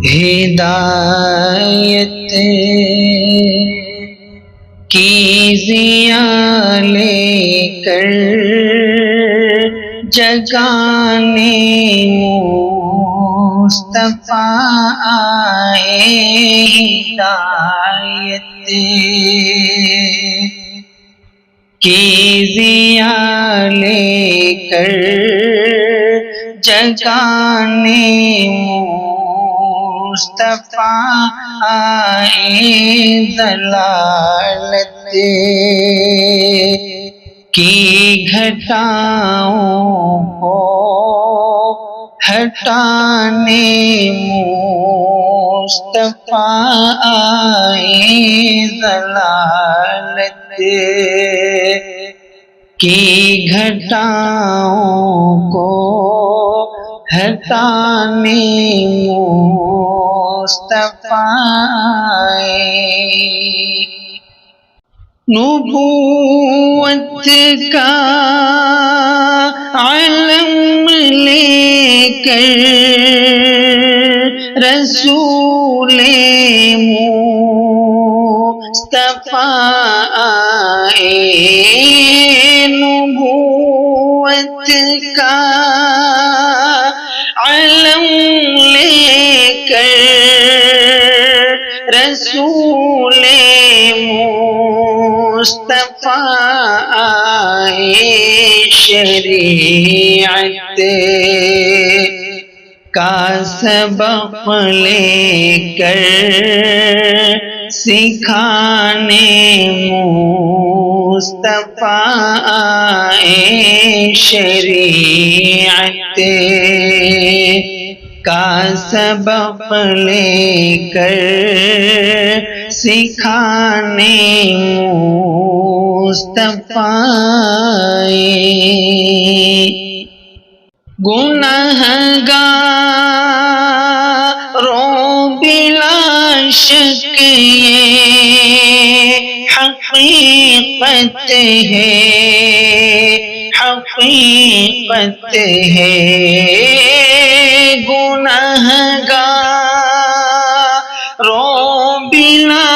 ہدایت کی ضیاء لے کر جگانے مصطفیٰ آئے، ہدایت کی ضیاء لے کر جگانے مصطفیٰ آئے، ضلالت کی گھٹاؤں کو ہٹانے مصطفیٰ آئے، ضلالت کی گھٹاؤں کو ہٹانے مصطفیٰ آئے۔ نبوت کا علم لے کر رسول مصطفیٰ آئے، نبوت کا علم لے کر رسول مصطفیٰ آئے، شریعت کا سبق لے کر سکھانے مصطفیٰ آئے، شریعت کا سبق لے کر سکھانے مصطفیٰ آئے۔ گنہگاروں بلا شک یہ حقیقت ہے، حقیقت ہے، گنہگاروں بلا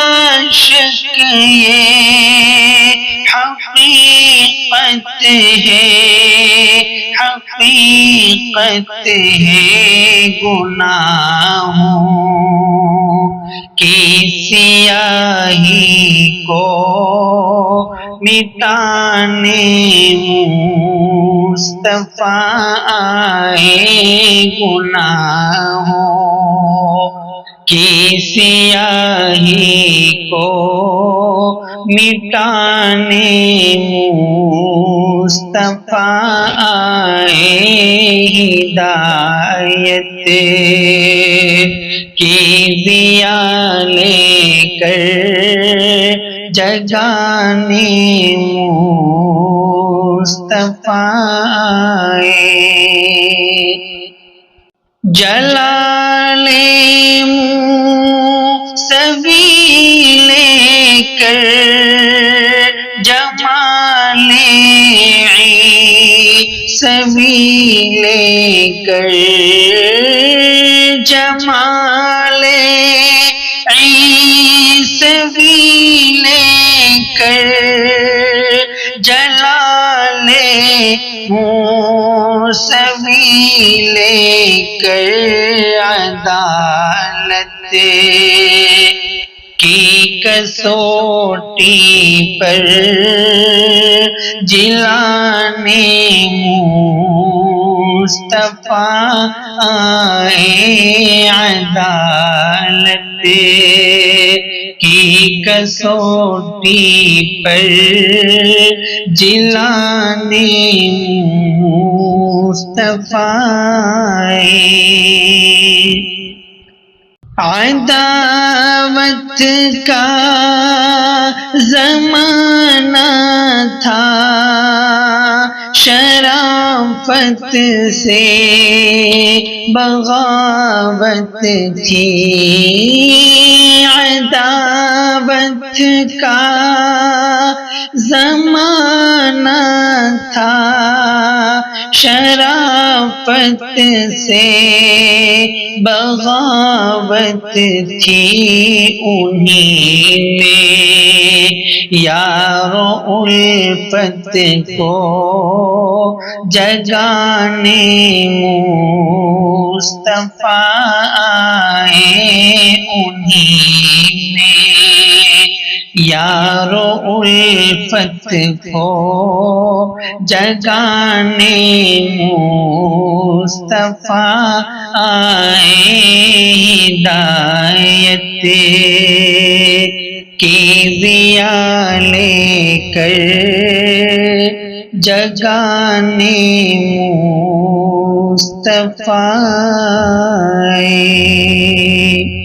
شک یہ حقیقت ہے، حقیقت ہے، گناہوں کی سیاہی کو مٹانے مصطفیٰ آئے، گناہوں کی سیاہی کو مٹانے مصطفیٰ آئے، ہدایت کی ضیاء لے کر جگانے مصطفیٰ آئے، جلال موسوی لے کر جمال عیسوی لے کر جمال عیسوی لے کر جلال موسوی لے کر عدالت کی کسوٹی پر جلانے مصطفیٰ آئے، عدالت کی کسوٹی پر جلانے مصطفیٰ آئے۔ عداوت کا زمانہ تھا، شرافت سے بغاوت تھی، عداوت کا زمانہ تھا، شرافت سے بغاوت تھی انہی میں، یار الفت کو جگانے مصطفیٰ آئے انہی میں، یار الفت کو جگانے مصطفیٰ آئے، ہدایت کی ضیا لے کر جگانے مصطفیٰ آئے۔